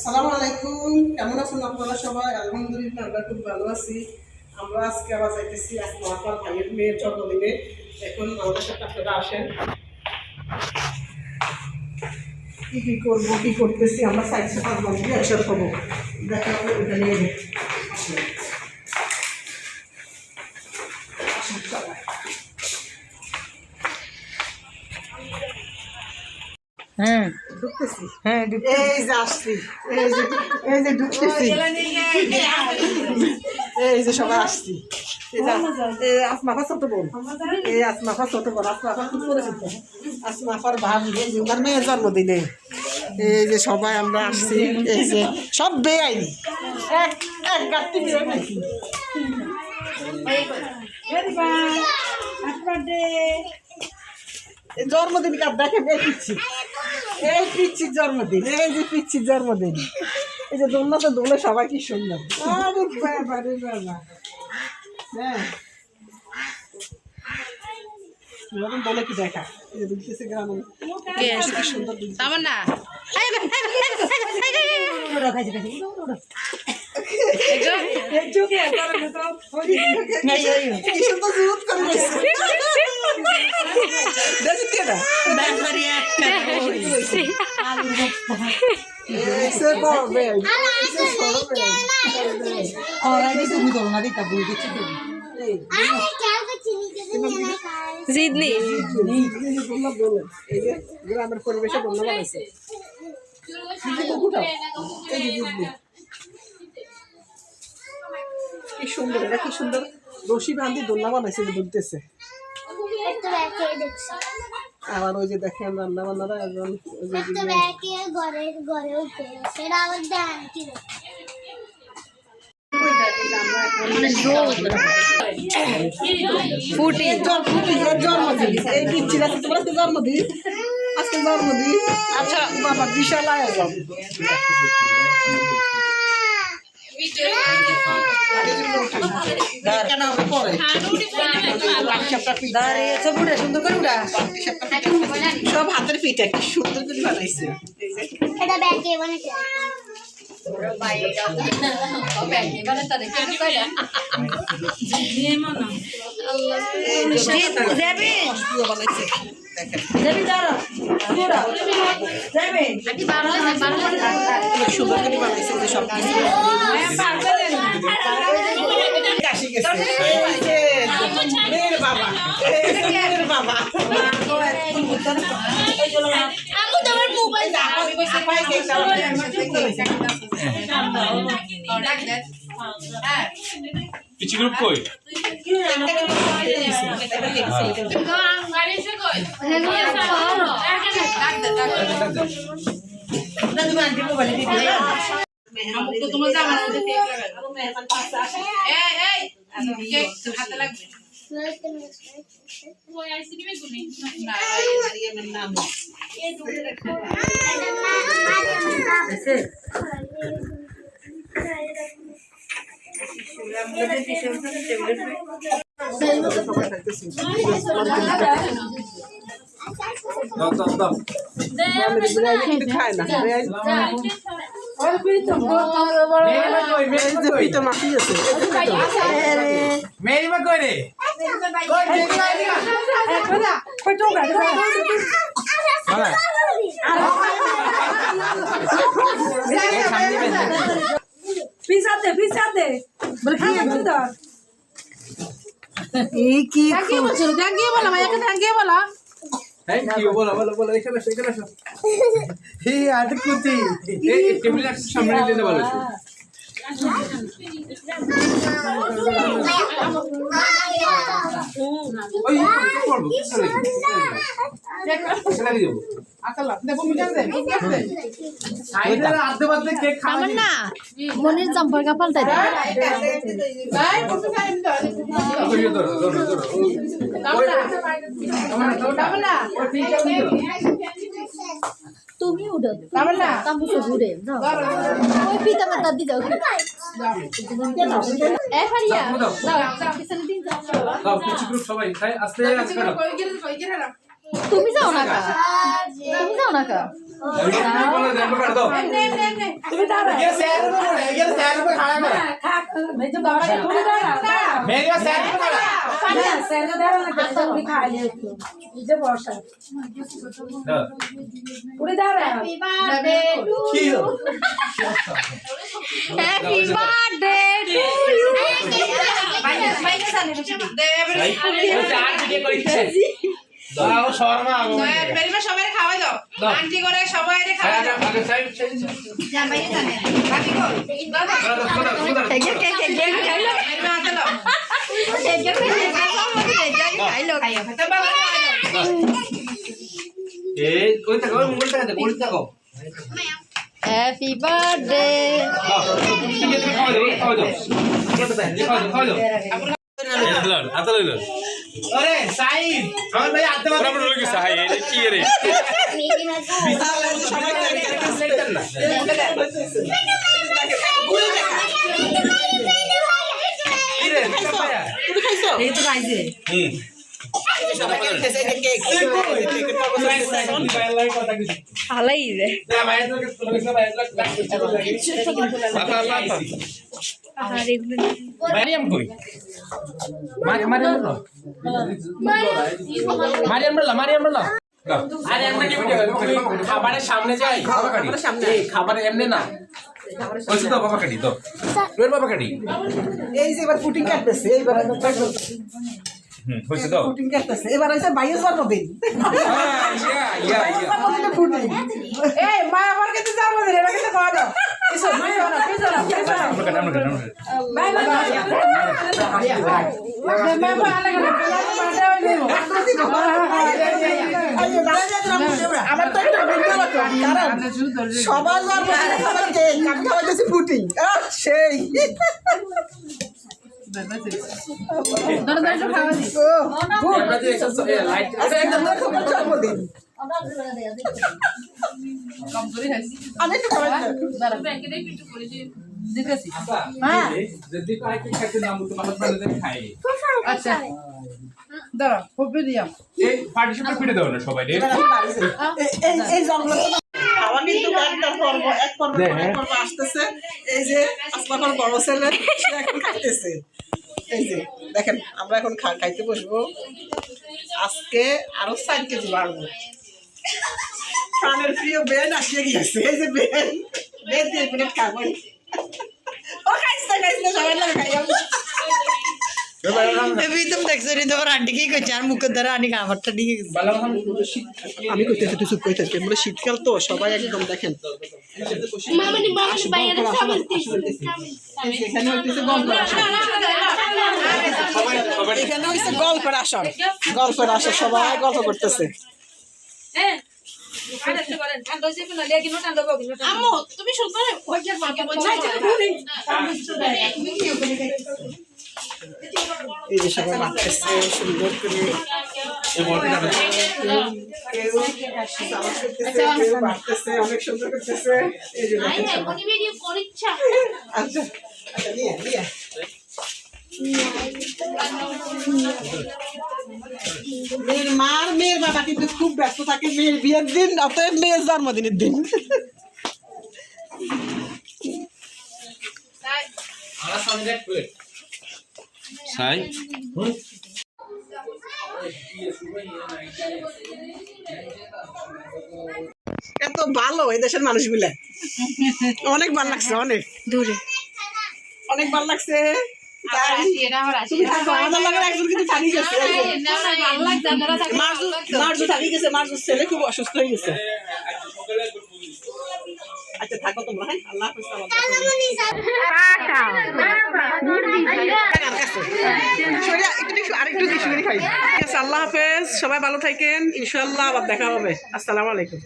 আসসালামু আলাইকুম, কেমন আছেন আপনারা সবাই? আলহামদুলিল্লাহ আমরা খুব ভালো আছি। আমরা আজকে আবার যাইতেছি আমার ভাইয়ের মেয়ের জন্মদিনে। এখন আমাদের সাথে আপনারা আসেন, কি করবো কি করতেছি আমরা সাইডে পাঁচজন একসাথে হবো। দেখা হবে ওটা নিয়ে হ্যাঁ ঢুকতেছি। হ্যাঁ এই যে আসছি, এই যে ঢুকতেছি, এই যে সবাই আসছি। আসমাফা ছোট বোন, এই আসমাফা ছোট বোন, আসমাফা খুব পরিচিত। আসমাফার ভাবি, এই যে ওনার মেয়ের জন্মদিনে এই যে সবাই আমরা আসছি। এই যে সব বেআইনি এক এক গাড়ি বেরোয় নাকি জন্মদিন কার দেখেন। এই পিচ্ছির জন্মদিন, এই যে পিচ্ছির জন্মদিন। এই যে দোলনা তো দোলে সবাই কি সুন্দর। আরে বাবা রে বাবা, হ্যাঁ বলে কি দেখা দুলতেছে গ্রামে, কি সুন্দর তামান্না কি সুন্দর জুত করে দেখতে না জিদনি এই যে গ্রামের পরিবেশে বন্যা বানাইছে। কি সুন্দর, এটা কি সুন্দর রশি বান্ধি দোলনা বানাইছে, দুলতেছে। আবার ওই যে দেখেন রান্না বান্নারা একজন জন্মদিন, এই পিচ্ছিল আছে তোমার আজকে জন্মদিন, আজকে জন্মদিন। আচ্ছা বাবা বিশাল আয়োজন। সব হাতের পিঠা কি সুন্দর করে বানাইছে। সুন্দর করে বানাইছে যে সব কিছু। মেয়ের বাবা, মেয়ের বাবা পিছি গ্রুপ কই খায় না মাটি আছে। মেরি মা কই রে পিছাতে পিছাতে এই কি বলছিল? থ্যাংক ইউ বলা ভাইয়াকে, থ্যাংক ইউ বলা। থ্যাংক ইউ বলো বলো বলো, এখানে আসো এখানে আসো। হে আটকুতি এই টেবিলের সামনে দিতে বলো। ওই করব কি করে লাগি দেব আকালা দেব মিটার দে সাইডের আধে বাদে কেক খাওয়া না মনের জম্পার পাল্টাই দে। ভাই কত টাইম দাও ভিডিও ধরো ধরো ধরো না ও ঠিক আছে তুমি উঠো না তামসে ঘুরে যাও ওই পিতা মাতা দি যাও এ ফারিয়া দাও পিছনে দিন যাও দাও কিছু গ্রুপ সবাই খাই আস্তে আস্তে করো তুমি যাও না কা তুমি যাও না কা তুমি দাঁড়াও সবাই খাওয়াই দাও আন্টি করে সবাই খাওয়াই দাও Happy birthday. अरे साहिब আমার ভাই আতে মাত্র আমরা লই গেছে হাই এটা কি রে তুমি খাইছো এই তো খাইছে ভালোই রে আর এগুলো মারিয়াম কই মারিয়াম বলো মারিয়াম বলো আরে আমরা কি খাবারের সামনে যাই খাবারের সামনে খাবারের এমনি না ওই তো বাবা কাটি তো রোর বাবা কাটি এই যে এবার পুটিং কাটতেছে এইবার হইছে তো পুটিং কাটতেছে এবার হইছে বাইয়ের জন্মদিন ইয়া পুটিং এই মা আমার কাছে যাবো রে এবার কাছে খাওয়া দাও এসো মা না প্লিজ না বাই বাই মা ভালো লাগে আমার তো একটা ভিডিও লাগতো কারণ সবার জন্মদিনে সবার কেক আমি খাওয়াইতেছি পুটিং সেই ধরে ধরে খাওয়া দি জন্মদিন কম করে খাইছি আমি একটু খাওয়াই দাঁড়া ব্যাংকে দেই একটু করে দিতেছি হ্যাঁ যদি কয় কি খাইতে নাম তো ভালো ভালো খাই আচ্ছা দাঁড়া কপি দিয়াম এই পার্টিসিপেট করে দাও না সবাই রে এই জঙ্গল খাওয়া কিন্তু একদম পর্ব এক পর্ব আসতেছে এই যে আসমাখন বড় ছেলে সে এখন খাইতেছে এই যে দেখেন আমরা এখন খাইতে বসবো আজকে আরো 4 কেজি বাড়বো প্রাণের প্রিয় বেন আসিয়ে গিয়েছে এই যে বেন দিয়ে প্লেট খাবো ও খাইছে সবাই লাগে খাই তুমি দেখছো রে তোমার আন্টি কি করছে আর মুখের দ্বারা আনি খাবারটা দিয়ে গেছে আমি কইতেছি তুই চুপ কইতেছি আমরা শীতকাল তো সবাই একদম দেখেন এখানে হইতেছে গল্পের আসর গল্পের আসর সবাই গল্প করতেছে আম্মু তুমি শুনছো না ওই যে মাকে বলছো এই যে সবাই বাড়তেছে সুন্দর করে কেউ বাড়তেছে অনেক সুন্দর করতেছে এই যে আচ্ছা আচ্ছা নিয়ে মেয়ের মার মেয়ের বাবা কিন্তু খুব ব্যস্ত থাকে মেয়ের বিয়ের দিন অতএব মেয়ের জন্মদিনের দিন সাই এত ভালো এই দেশের মানুষগুলা অনেক ভালো লাগছে অনেক দূরে অনেক ভালো লাগছে তুমি থাকো আমাদের লাগে একজন কিন্তু থাকি গেছে মার্জু থাকি গেছে মার্জুর ছেলে খুব অসুস্থ হয়ে গেছে আচ্ছা থাকো তোমরা হ্যাঁ আল্লাহ হাফেজ আল্লাহ হাফেজ সবাই ভালো থাকেন ইনশাল্লাহ আবার দেখা হবে আসসালামু আলাইকুম